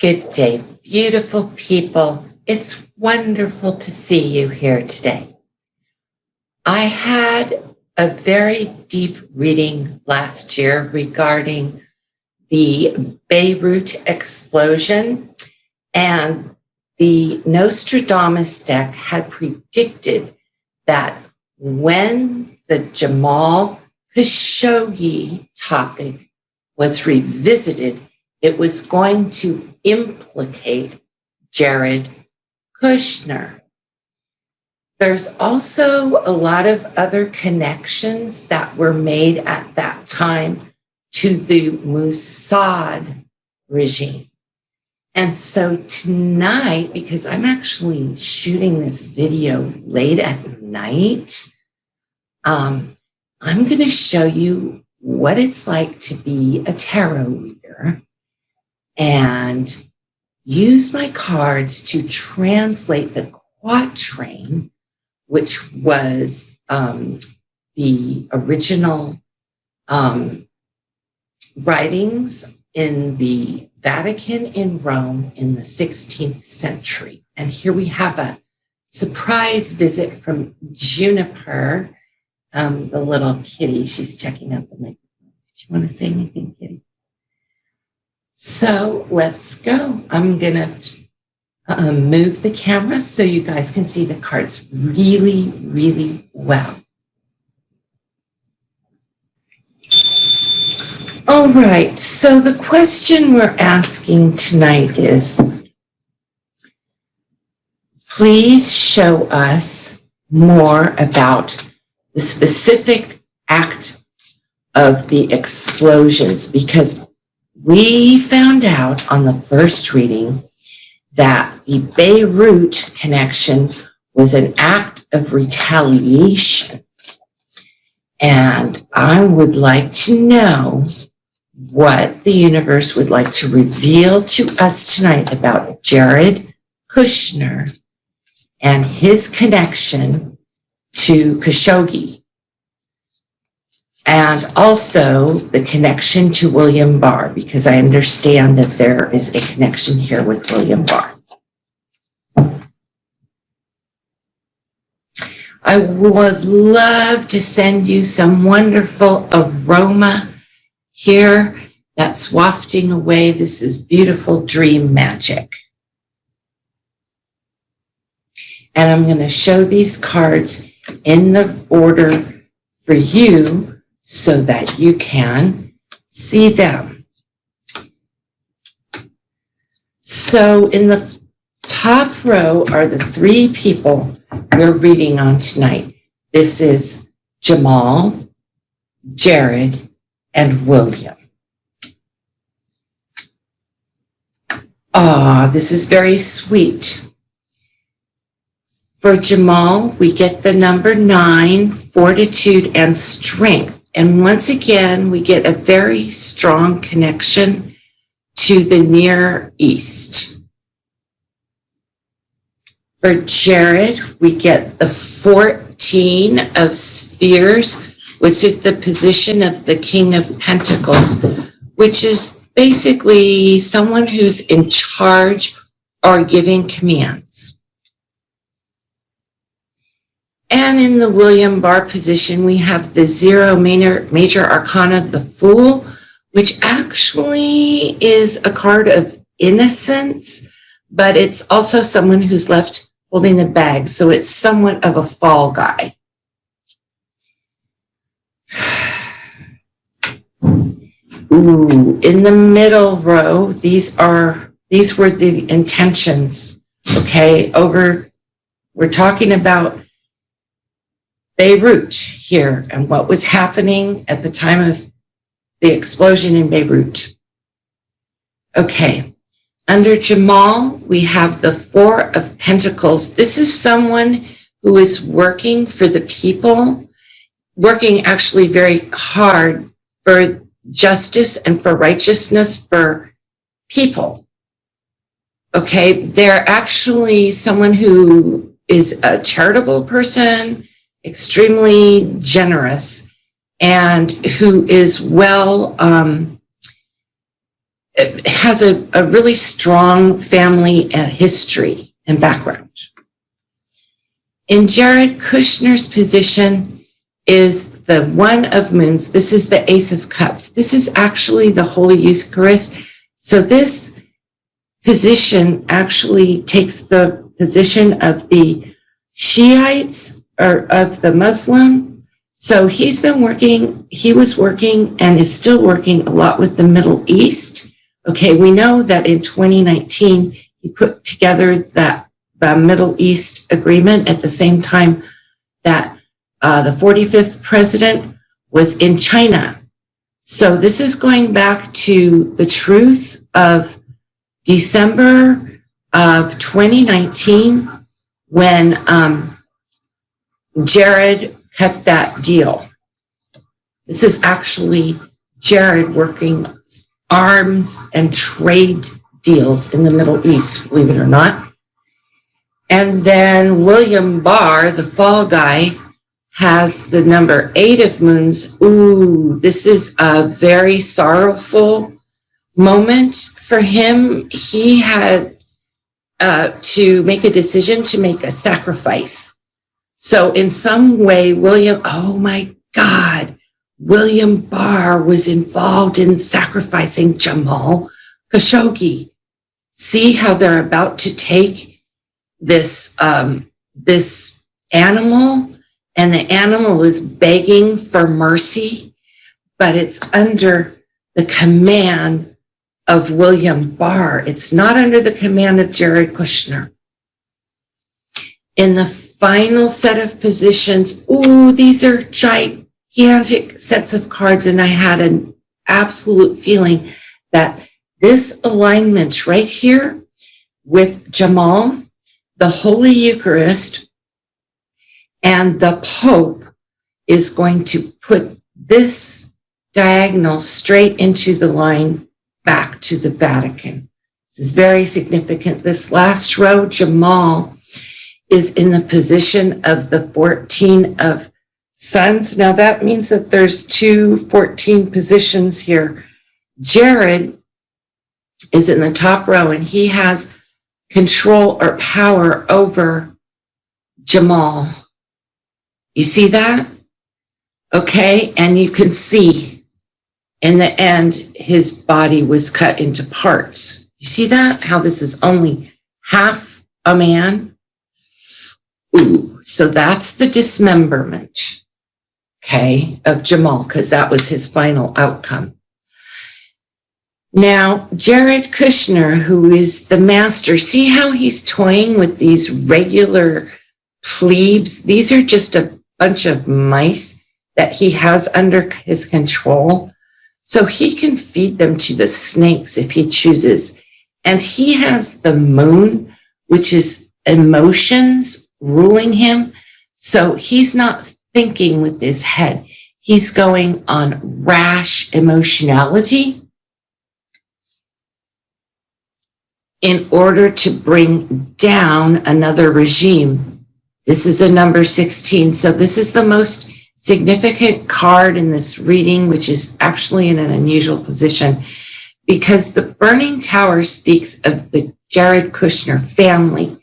Good day, beautiful people. It's wonderful to see you here today. I had a very deep reading last year regarding the Beirut explosion, and the Nostradamus deck had predicted that when the Jamal Khashoggi topic was revisited, it was going to implicate Jared Kushner. There's also a lot of other connections that were made at that time to the Mossad regime. And so tonight, because I'm actually shooting this video late at night, I'm going to show you what it's like to be a tarot reader and use my cards to translate the quatrain, which was the original writings in the Vatican in Rome in the 16th century. And here we have a surprise visit from Juniper, the little kitty. She's checking out the microphone. Did you want to say anything, kitty? So let's go. I'm going to move the camera so you guys can see the cards really, really well. All right, so the question we're asking tonight is, please show us more about the specific act of the explosions, because we found out on the first reading that the Beirut connection was an act of retaliation. And I would like to know what the universe would like to reveal to us tonight about Jared Kushner and his connection to Khashoggi, and also the connection to William Barr, because I understand that there is a connection here with William Barr. I would love to send you some wonderful aroma here that's wafting away. This is beautiful dream magic. And I'm going to show these cards in the order for you so that you can see them. So in the top row are the three people we're reading on tonight. This is Jamal, Jared, and William. This is very sweet. For Jamal, we get the number 9, fortitude and strength. And once again, we get a very strong connection to the Near East. For Jared, we get the 14 of Spheres, which is the position of the King of Pentacles, which is basically someone who's in charge or giving commands. And in the William Barr position, we have the 0 major arcana, the Fool, which actually is a card of innocence, but it's also someone who's left holding the bag. So it's somewhat of a fall guy. Ooh, in the middle row, these were the intentions. Okay, we're talking about Beirut here and what was happening at the time of the explosion in Beirut. Okay, under Jamal, we have the 4 of Pentacles. This is someone who is working for the people, working actually very hard for justice and for righteousness for people. Okay, they're actually someone who is a charitable person, extremely generous, and who is well it has a really strong family history and background. In Jared Kushner's position is the one of moons. This is the Ace of Cups. This is actually the Holy Eucharist. So this position actually takes the position of the Shiites or of the Muslim. So he was working and is still working a lot with the Middle East. Okay, we know that in 2019, he put together the Middle East agreement at the same time that the 45th president was in China. So this is going back to the truth of December of 2019 when Jared cut that deal. This is actually Jared working arms and trade deals in the Middle East, believe it or not. And then William Barr, the fall guy, has the number 8 of moons. Ooh, this is a very sorrowful moment for him. He had to make a decision to make a sacrifice. So in some way, oh my God, William Barr was involved in sacrificing Jamal Khashoggi. See how they're about to take this animal, and the animal is begging for mercy, but it's under the command of William Barr. It's not under the command of Jared Kushner. In the final set of positions, ooh, these are gigantic sets of cards, and I had an absolute feeling that this alignment right here with Jamal, the Holy Eucharist, and the Pope is going to put this diagonal straight into the line back to the Vatican. This is very significant. This last row, Jamal, is in the position of the 14 of Sons. Now that means that there's 14 positions here. Jared is in the top row, and he has control or power over Jamal. You see that? Okay, and you can see in the end, his body was cut into parts. You see that? How this is only half a man? Ooh, so that's the dismemberment, okay, of Jamal, because that was his final outcome. Now, Jared Kushner, who is the master, see how he's toying with these regular plebes? These are just a bunch of mice that he has under his control. So he can feed them to the snakes if he chooses. And he has the moon, which is emotions ruling him. So he's not thinking with his head. He's going on rash emotionality in order to bring down another regime. This is a number 16. So this is the most significant card in this reading, which is actually in an unusual position, because the Burning Tower speaks of the Jared Kushner family.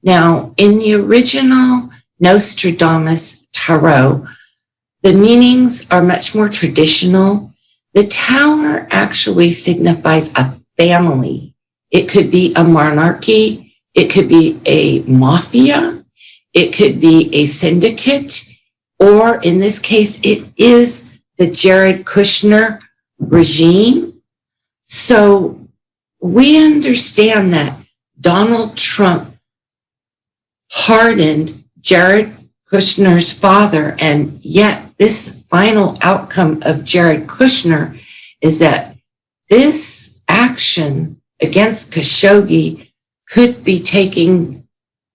Now, in the original Nostradamus tarot, the meanings are much more traditional. The tower actually signifies a family. It could be a monarchy, it could be a mafia, it could be a syndicate, or in this case, it is the Jared Kushner regime. So we understand that Donald Trump pardoned Jared Kushner's father, and yet this final outcome of Jared Kushner is that this action against Khashoggi could be taking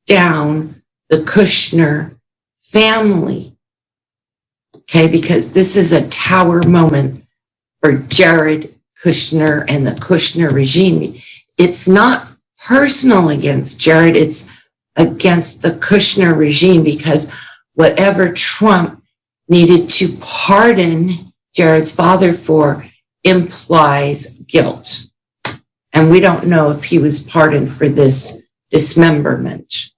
down the Kushner family. Okay, because this is a tower moment for Jared Kushner and the Kushner regime. It's not personal against Jared, it's against the Kushner regime, because whatever Trump needed to pardon Jared's father for implies guilt. And we don't know if he was pardoned for this dismemberment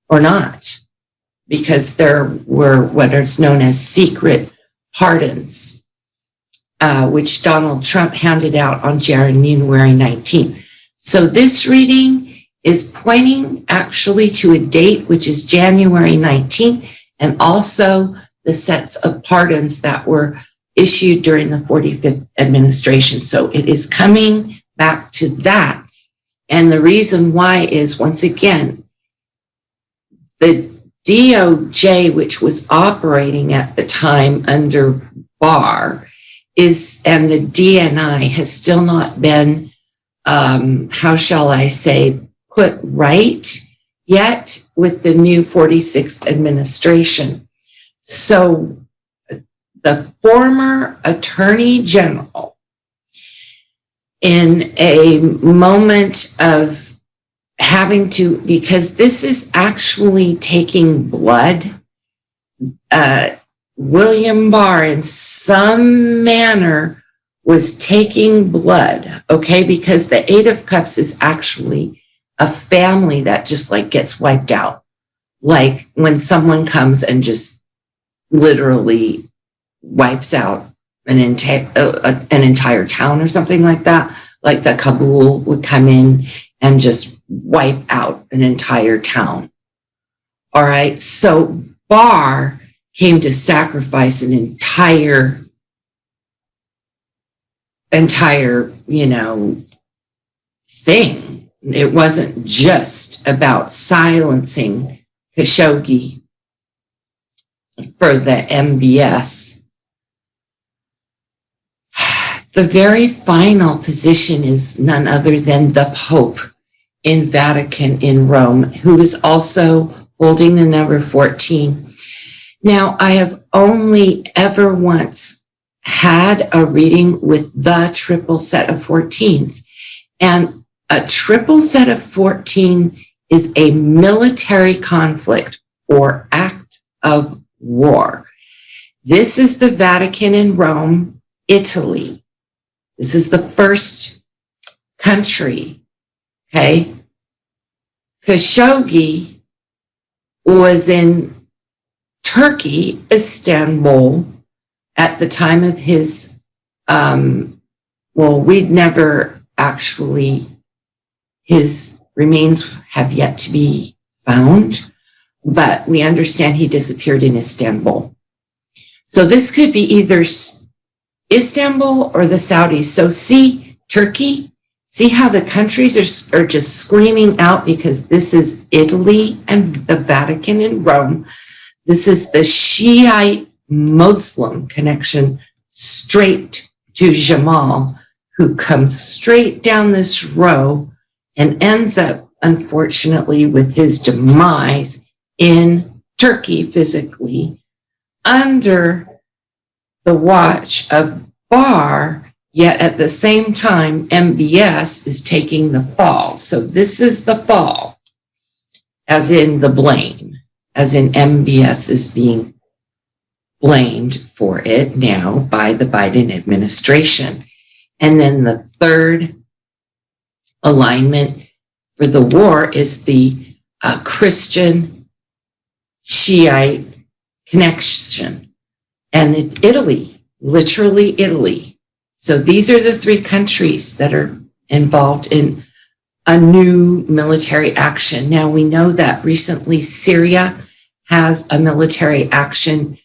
or not, because there were what is known as secret pardons, which Donald Trump handed out on January 19th. So this reading is pointing actually to a date, which is January 19th, and also the sets of pardons that were issued during the 45th administration. So it is coming back to that. And the reason why is, once again, the DOJ, which was operating at the time under Barr, and the DNI has still not been, how shall I say, put right yet with the new 46th administration. So the former Attorney General, in a moment of having to, because this is actually taking blood, William Barr in some manner was taking blood, okay, because the Eight of Cups is actually a family that just like gets wiped out. Like when someone comes and just literally wipes out an entire town or something like that, like the Kabul would come in and just wipe out an entire town. All right, so Barr came to sacrifice an entire, thing. It wasn't just about silencing Khashoggi for the MBS. The very final position is none other than the Pope in Vatican in Rome, who is also holding the number 14. Now, I have only ever once had a reading with the triple set of 14s, and a triple set of 14 is a military conflict or act of war. This is the Vatican in Rome, Italy. This is the first country, okay? Khashoggi was in Turkey, Istanbul, at the time of his, we'd never actually, his remains have yet to be found, but we understand he disappeared in Istanbul. So this could be either Istanbul or the Saudis. So see Turkey, see how the countries are just screaming out, because this is Italy and the Vatican in Rome. This is the Shiite Muslim connection straight to Jamal, who comes straight down this row and ends up, unfortunately, with his demise in Turkey physically under the watch of Barr, yet at the same time, MBS is taking the fall. So this is the fall, as in the blame, as in MBS is being blamed for it now by the Biden administration. And then the third alignment for the war is the Christian Shiite connection. And Italy, literally Italy. So these are the three countries that are involved in a new military action. Now we know that recently Syria has a military action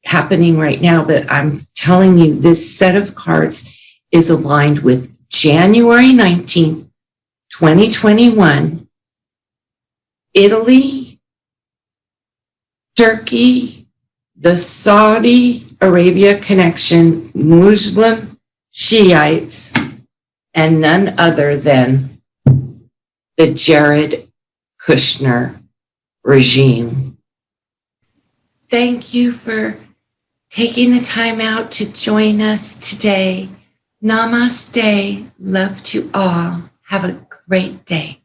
happening right now, but I'm telling you, this set of cards is aligned with January 19th, 2021, Italy, Turkey, the Saudi Arabia connection, Muslim Shiites, and none other than the Jared Kushner regime. Thank you for taking the time out to join us today. Namaste. Love to all. Have a great day.